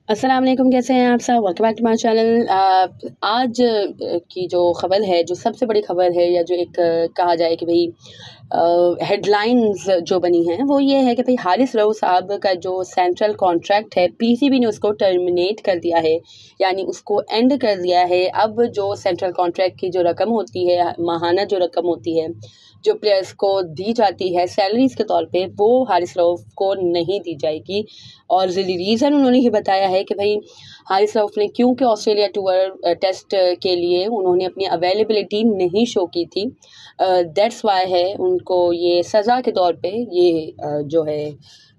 अस्सलाम वालेकुम, कैसे हैं आप सब। Welcome back to my channel. आज की जो ख़बर है, जो सबसे बड़ी ख़बर है, या जो एक कहा जाए कि भाई हेडलाइंस जो बनी हैं वो ये है कि भाई हारिस रऊफ़ साहब का जो सेंट्रल कॉन्ट्रैक्ट है, पीसीबी ने उसको टर्मिनेट कर दिया है, यानी उसको एंड कर दिया है। अब जो सेंट्रल कॉन्ट्रैक्ट की जो रकम होती है, माहाना जो रकम होती है जो प्लेयर्स को दी जाती है सैलरीज़ के तौर पे, वो हारिस रऊफ़ को नहीं दी जाएगी। और रीज़न उन्होंने ये बताया है कि भाई हारिस रऊफ़ ने क्योंकि ऑस्ट्रेलिया टूर टेस्ट के लिए उन्होंने अपनी अवेलेबिलिटी नहीं शो की थी, दैट्स वाई है उनको ये सज़ा के तौर पे ये जो है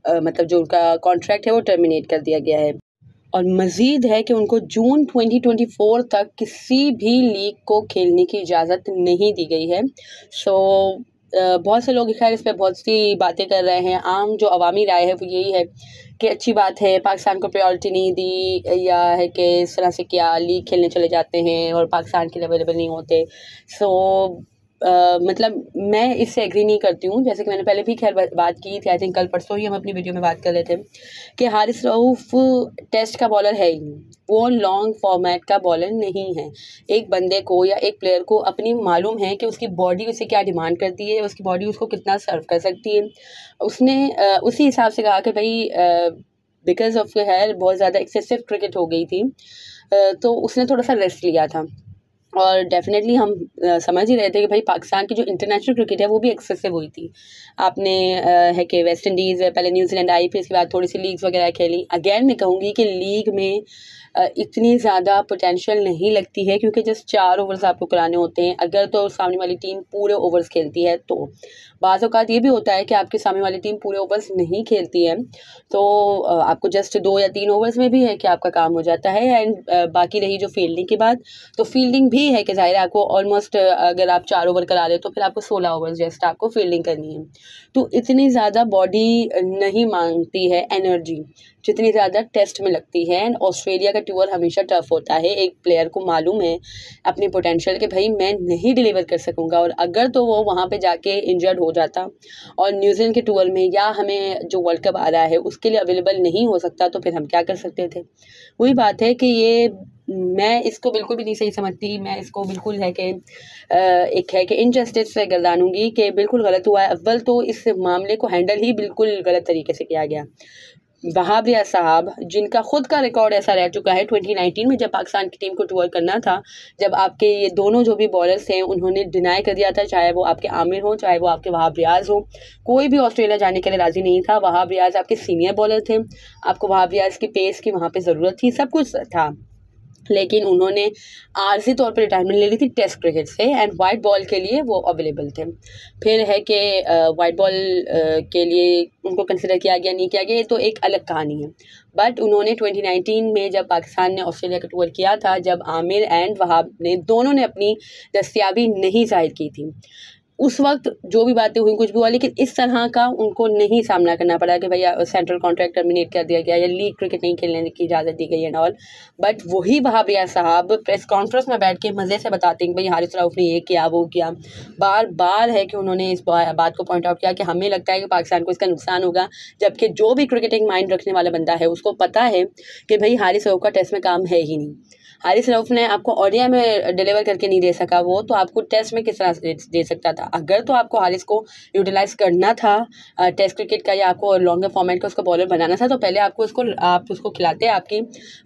मतलब जो उनका कॉन्ट्रैक्ट है वो टर्मिनेट कर दिया गया है। और मज़ीद है कि उनको जून 2024 तक किसी भी लीग को खेलने की इजाज़त नहीं दी गई है। बहुत से लोग खैर इस पे बहुत सी बातें कर रहे हैं। आम जो अवामी राय है वो यही है कि अच्छी बात है, पाकिस्तान को प्रायोरिटी नहीं दी, या है कि इस तरह से क्या लीग खेलने चले जाते हैं और पाकिस्तान के लिए अवेलेबल नहीं होते। मतलब मैं इससे एग्री नहीं करती हूँ। जैसे कि मैंने पहले भी खैर बात की थी, आई थिंक कल परसों ही हम अपनी वीडियो में बात कर रहे थे कि हारिस रऊफ़ टेस्ट का बॉलर है ही नहीं, वो लॉन्ग फॉर्मेट का बॉलर नहीं है। एक बंदे को या एक प्लेयर को अपनी मालूम है कि उसकी बॉडी उसे क्या डिमांड करती है, उसकी बॉडी उसको कितना सर्व कर सकती है। उसने उसी हिसाब से कहा कि भाई बिकॉज ऑफ है बहुत ज़्यादा एक्सेसिव क्रिकेट हो गई थी, तो उसने थोड़ा सा रेस्ट लिया था। और डेफिनेटली हम समझ ही रहे थे कि भाई पाकिस्तान की जो इंटरनेशनल क्रिकेट है वो भी एक्सेसिव हुई थी। आपने है कि वेस्ट इंडीज़, पहले न्यूजीलैंड आई, फिर इसके बाद थोड़ी सी लीग्स वगैरह खेली। अगेन मैं कहूँगी कि लीग में इतनी ज़्यादा पोटेंशियल नहीं लगती है, क्योंकि जस्ट 4 ओवर्स आपको कराने होते हैं। अगर तो सामने वाली टीम पूरे ओवर्स खेलती है तो बाज़ औक़ात ये भी होता है कि आपकी सामने वाली टीम पूरे ओवर्स नहीं खेलती है, तो आपको जस्ट 2 या 3 ओवर्स में भी है कि आपका काम हो जाता है। एंड बाकी रही जो फील्डिंग की बात, तो फील्डिंग भी है कि ज़ाहिर है आपको ऑलमोस्ट अगर आप 4 ओवर करा रहे हो तो फिर आपको 16 ओवर्स जस्ट आपको फील्डिंग करनी है। तो इतनी ज़्यादा बॉडी नहीं मांगती है एनर्जी जितनी ज़्यादा टेस्ट में लगती है। एंड ऑस्ट्रेलिया का टूर हमेशा टफ होता है। एक प्लेयर को मालूम है अपनी पोटेंशियल कि भाई मैं नहीं डिलीवर कर सकूँगा, और अगर तो वो वहाँ पे जाके इंजर्ड हो जाता और न्यूजीलैंड के टूर में या हमें जो वर्ल्ड कप आ रहा है उसके लिए अवेलेबल नहीं हो सकता, तो फिर हम क्या कर सकते थे। वही बात है कि ये मैं इसको बिल्कुल भी नहीं सही समझती। मैं इसको बिल्कुल है कि एक है कि इनजस्टिस से गर्दानूंगी कि बिल्कुल गलत हुआ है। अव्वल तो इस मामले को हैंडल ही बिल्कुल गलत तरीके से किया गया। वहाब रियाज साहब, जिनका खुद का रिकॉर्ड ऐसा रह चुका है 2019 में जब पाकिस्तान की टीम को टूर करना था, जब आपके ये दोनों जो भी बॉलर्स थे उन्होंने डिनाई कर दिया था, चाहे वो आपके आमिर हो चाहे वो आपके वहाब रियाज हो, कोई भी ऑस्ट्रेलिया जाने के लिए राज़ी नहीं था। वहाब रियाज आपके सीनियर बॉलर थे, आपको वहाब रियाज की पेस की वहाँ पे ज़रूरत थी, सब कुछ था, लेकिन उन्होंने आर्जी तौर पर रिटायरमेंट ले ली थी टेस्ट क्रिकेट से, एंड वाइट बॉल के लिए वो अवेलेबल थे। फिर है कि वाइट बॉल के लिए उनको कंसिडर किया गया नहीं किया गया, ये तो एक अलग कहानी है। बट उन्होंने 2019 में जब पाकिस्तान ने ऑस्ट्रेलिया का टूर किया था, जब आमिर एंड वहाब ने दोनों ने अपनी दस्तियाबी नहीं जाहिर की थी, उस वक्त जो भी बातें हुई कुछ भी हुआ, लेकिन इस तरह का उनको नहीं सामना करना पड़ा कि भैया सेंट्रल कॉन्ट्रैक्ट टर्मिनेट कर दिया गया या लीग क्रिकेट नहीं खेलने की इजाज़त दी गई एंड ऑल। बट वही वहाब रियाज साहब प्रेस कॉन्फ्रेंस में बैठ के मज़े से बताते हैं कि भाई हारिस रऊफ़ ने ये किया वो किया। बार बार है कि उन्होंने इस बात को पॉइंट आउट किया कि हमें लगता है कि पाकिस्तान को इसका नुकसान होगा, जबकि जो भी क्रिकेटिंग माइंड रखने वाला बंदा है उसको पता है कि भाई हारिस रऊफ़ का टेस्ट में काम है ही नहीं। हारिस रऊफ़ ने आपको ओडीआई में डिलीवर करके नहीं दे सका, वो तो आपको टेस्ट में किस तरह से दे सकता था। अगर तो आपको हारिस को यूटिलाइज़ करना था टेस्ट क्रिकेट का, या आपको लॉन्गर फॉर्मेट का उसको बॉलर बनाना था, तो पहले आप उसको खिलाते आपकी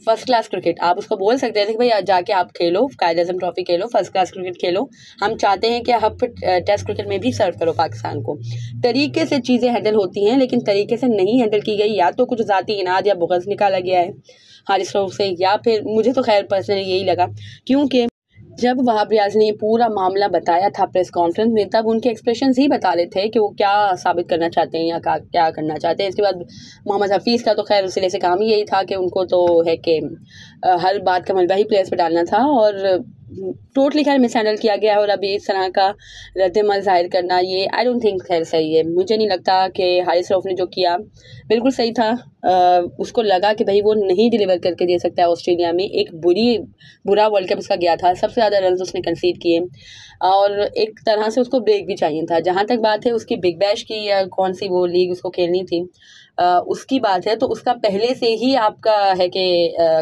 फर्स्ट क्लास क्रिकेट। आप उसको बोल सकते थे कि भाई जाके आप खेलो, कायद आज़म ट्रॉफी खेलो, फर्स्ट क्लास क्रिकेट खेलो, हम चाहते हैं कि आप टेस्ट क्रिकेट में भी सर्व करो पाकिस्तान को। तरीके से चीज़ें हैंडल होती हैं, लेकिन तरीके से नहीं हैंडल की गई। या तो कुछ ज़ाती इनाद या बुग़्ज़ निकाला गया है हारिस रऊफ़ से, या फिर मुझे तो खैर पर्सनली यही लगा, क्योंकि जब वहाब रियाज ने पूरा मामला बताया था प्रेस कॉन्फ्रेंस में, तब उनके एक्सप्रेशंस ही बता रहे थे कि वो क्या साबित करना चाहते हैं या क्या करना चाहते हैं। इसके बाद मोहम्मद हफीज़ का तो खैर उस सिले से काम ही यही था कि उनको तो है कि हर बात का मलबा ही प्लेयर्स पर डालना था, और टोटली खैर मिस हैंडल किया गया है। और अभी इस तरह का रद्द-ए-अमल ज़ाहिर करना, ये आई डोंट थिंक खैर सही है। मुझे नहीं लगता कि हारिस रऊफ़ ने जो किया बिल्कुल सही था। उसको लगा कि भाई वो नहीं डिलीवर करके दे सकता है ऑस्ट्रेलिया में। एक बुरा वर्ल्ड कप उसका गया था, सबसे ज़्यादा रन उसने कंसीड किए और एक तरह से उसको ब्रेक भी चाहिए था। जहाँ तक बात है उसकी बिग बैश की या कौन सी वो लीग उसको खेलनी थी, उसकी बात है तो उसका पहले से ही आपका है कि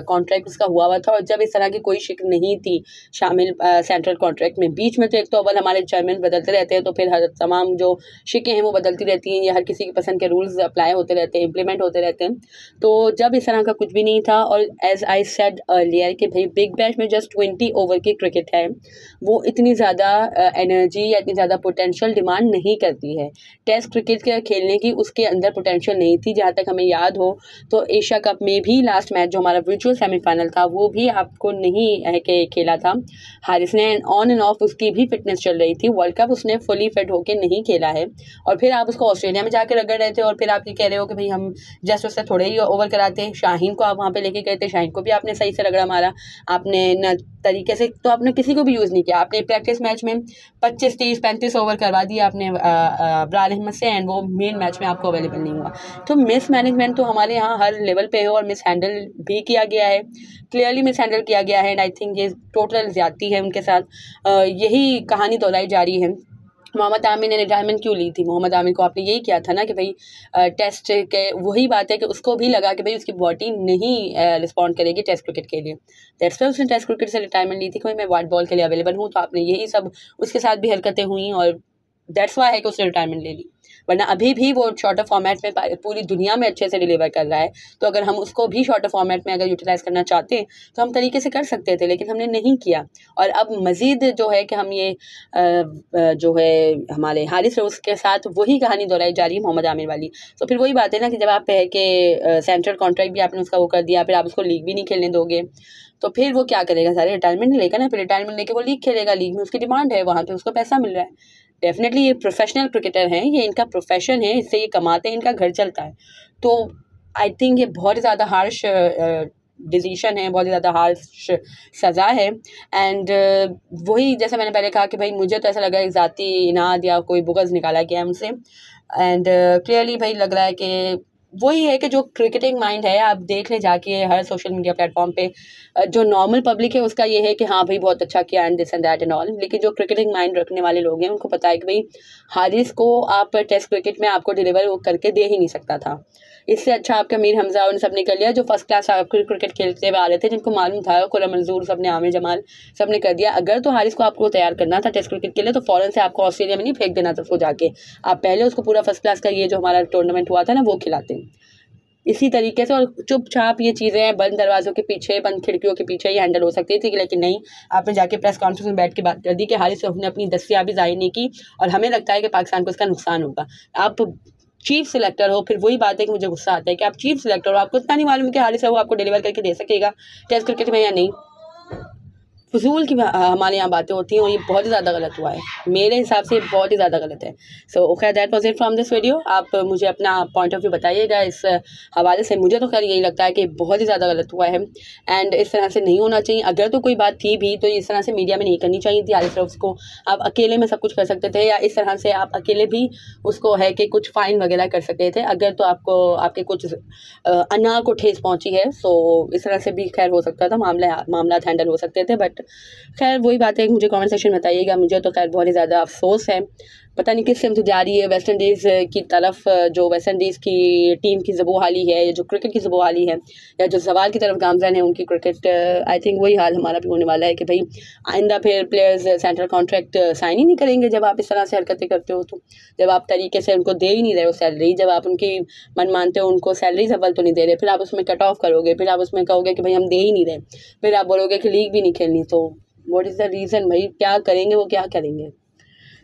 कॉन्ट्रैक्ट उसका हुआ था और जब इस तरह की कोई शिक नहीं थी शामिल सेंट्रल कॉन्ट्रैक्ट में। बीच में तो एक तो अव्वल हमारे चेयरमैन बदलते रहते हैं, तो फिर हर तमाम जो शिकें हैं वो बदलती रहती हैं या हर किसी की पसंद के रूल्स अप्लाई होते रहते हैं, इम्प्लीमेंट होते रहते हैं। तो जब इस तरह का कुछ भी नहीं था और एज आई सेड अर्लियर कि भाई बिग बैश में जस्ट 20 ओवर की क्रिकेट है, वो इतनी ज़्यादा एनर्जी या इतनी ज़्यादा पोटेंशियल डिमांड नहीं करती है। टेस्ट क्रिकेट के खेलने की उसके अंदर पोटेंशियल नहीं थी। जहाँ तक हमें याद हो तो एशिया कप में भी लास्ट मैच जो हमारा वर्चुअल सेमीफाइनल था वो भी आपको नहीं है कि खेला था हारिस ने, ऑन एंड ऑफ उसकी भी फिटनेस चल रही थी। वर्ल्ड कप उसने फुली फिट होकर नहीं खेला है और फिर आप उसको ऑस्ट्रेलिया में जाकर रगड़ रहे थे और फिर आप ये कह रहे हो कि भाई हम जस्ट उससे थोड़े ही ओवर कराते हैं। शाहीन को आप वहाँ पे लेके गए थे, शाहीन को भी आपने सही से रगड़ा मारा, आपने न तरीके से तो आपने किसी को भी यूज़ नहीं किया। आपने प्रैक्टिस मैच में 25, 30, 35 ओवर करवा दिया आपने अब्रार अहमद से एंड वो मेन मैच में आपको अवेलेबल नहीं हुआ। तो मिस मैनेजमेंट तो हमारे यहाँ हर लेवल पे है और मिस हैंडल भी किया गया है, क्लियरली मिस हैंडल किया गया है एंड आई थिंक ये टोटल ज़्यादती है उनके साथ। यही कहानी दोहराई जा रही है। मोहम्मद आमिर ने रिटायरमेंट क्यों ली थी? मोहम्मद आमिर को आपने यही किया था ना कि भाई टेस्ट के, वही बात है कि उसको भी लगा कि भाई उसकी बॉडी नहीं रिस्पॉन्ड करेगी टेस्ट क्रिकेट के लिए, दैट्स वाई उसने टेस्ट क्रिकेट से रिटायरमेंट ली थी कि मैं वाइट बॉल के लिए अवेलेबल हूँ। तो आपने यही सब उसके साथ भी हरकतें हुई और दैट्स वाई है कि उसने रिटायरमेंट ले ली। वरना अभी भी वो शॉर्टर फॉर्मेट में पूरी दुनिया में अच्छे से डिलीवर कर रहा है। तो अगर हम उसको भी शॉर्टर फॉर्मेट में अगर यूटिलाइज़ करना चाहते तो हम तरीके से कर सकते थे, लेकिन हमने नहीं किया। और अब मज़ीद जो है कि हम ये जो है हमारे हारिस रऊफ के साथ वही कहानी दोहराई जा रही है मोहम्मद आमिर वाली। तो फिर वही बात है ना कि जब आप है कि सेंट्रल कॉन्ट्रैक्ट भी आपने उसका वो कर दिया, फिर आप उसको लीग भी नहीं खेलने दोगे तो फिर वो क्या करेगा? सारे रिटायरमेंट नहीं लेगा ना, फिर रिटायरमेंट लेके वो लीग खेलेगा, लीग में उसकी डिमांड है, वहाँ पे उसको पैसा मिल रहा है। डेफिनेटली ये प्रोफेशनल क्रिकेटर हैं, ये इनका प्रोफेशन है, इससे ये कमाते हैं, इनका घर चलता है। तो आई थिंक ये बहुत ही ज़्यादा हार्श डिसीशन है, बहुत ही ज़्यादा हार्श सज़ा है। एंड वही जैसे मैंने पहले कहा कि भाई मुझे तो ऐसा लगा कि ज़ाती इनाद या कोई बुग़्ज़ निकाला गया है उनसे एंड क्लियरली भाई लग रहा है कि वही है कि जो क्रिकेटिंग माइंड है आप देख ले जाके हर सोशल मीडिया प्लेटफॉर्म पे, जो नॉर्मल पब्लिक है उसका ये है कि हाँ भाई बहुत अच्छा किया and this and that and all, लेकिन जो क्रिकेटिंग माइंड रखने वाले लोग हैं उनको पता है कि भाई हारिस को आप टेस्ट क्रिकेट में आपको डिलीवर वो करके दे ही नहीं सकता था। इससे अच्छा आपका मीर हमजा उन सब ने कर लिया जो फर्स्ट क्लास क्रिकेट खेलते हुए आ रहे थे, जिनको मालूम था, खुर्रम मंजूर सब ने, आमिर जमाल सब ने कर दिया। अगर तो हारिस को आपको तैयार करना था टेस्ट क्रिकेट के लिए तो फ़ौरन से आपको ऑस्ट्रेलिया में नहीं फेंक देना था उसको जाके, आप पहले उसको पूरा फर्स्ट क्लास का ये जो हमारा टूर्नामेंट हुआ था ना वो खिलाते इसी तरीके से। और चुपचाप ये चीज़ें बंद दरवाज़ों के पीछे, बंद खिड़कियों के पीछे ही हैंडल हो सकती थी, लेकिन नहीं, आपने जाके प्रेस कॉन्फ्रेंस में बैठ के बात कर दी कि हारिस रऊफ ने अपनी दस्तियाबी ज़ाहिर नहीं की और हमें लगता है कि पाकिस्तान को इसका नुकसान होगा। आप चीफ सिलेक्टर हो, फिर वही बात है कि मुझे गुस्सा आता है कि आप चीफ सिलेक्टर हो, आपको इतना नहीं मालूम कि हारिस रऊफ आपको डिलीवर करके दे सकेगा टेस्ट क्रिकेट में या नहीं। फजूल की हमारे यहाँ बातें होती हैं और ये बहुत ही ज़्यादा गलत हुआ है, मेरे हिसाब से बहुत ही ज़्यादा गलत है। सो खैर that was it from this video. आप मुझे अपना पॉइंट ऑफ व्यू बताइएगा इस हवाले से। मुझे तो खैर यही लगता है कि बहुत ही ज़्यादा गलत हुआ है एंड इस तरह से नहीं होना चाहिए। अगर तो कोई बात थी भी तो इस तरह से मीडिया में नहीं करनी चाहिए थी। हारिस रऊफ को आप अकेले में सब कुछ कर सकते थे या इस तरह से आप अकेले भी उसको है कि कुछ फ़ाइन वगैरह कर सकते थे अगर तो आपको आपके कुछ अना को ठेस पहुँची है। सो इस तरह से भी खैर हो सकता था, मामला हैंडल हो सकते थे। बट खैर वही बात है, मुझे कमेंट सेक्शन में बताइएगा। मुझे तो खैर बहुत ही ज़्यादा अफसोस है, पता नहीं किस सिमत जा रही है वेस्ट इंडीज़ की तरफ। जो वेस्ट इंडीज़ की टीम की ज़बोहाली है या जो क्रिकेट की ज़बोहाली है या जो जवाल की तरफ गामज़न है उनकी क्रिकेट, आई थिंक वही हाल हमारा भी होने वाला है कि भाई आइंदा फिर प्लेयर्स सेंट्रल कॉन्ट्रैक्ट साइन ही नहीं करेंगे जब आप इस तरह से हरकतें करते हो। तो जब आप तरीके से उनको दे ही नहीं रहे हो सैलरी, जब आप उनकी मन मानते हो उनको सैलरी अव्वल तो नहीं दे रहे, फिर आप उसमें कट ऑफ करोगे, फिर आप उसमें कहोगे कि भाई हम दे ही नहीं रहे, फिर आप बोलोगे कि लीग भी नहीं खेलनी। तो व्हाट इज़ द रीज़न? भाई क्या करेंगे वो, क्या करेंगे?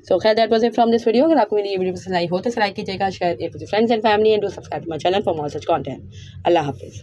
सो खैर that was it from this video. अगर आपको मेरी ये वीडियो पसंद आई हो तो लाइक कीजिएगा, share it with friends and family and do subscribe to my channel for more such content. अल्लाह हाफिज़।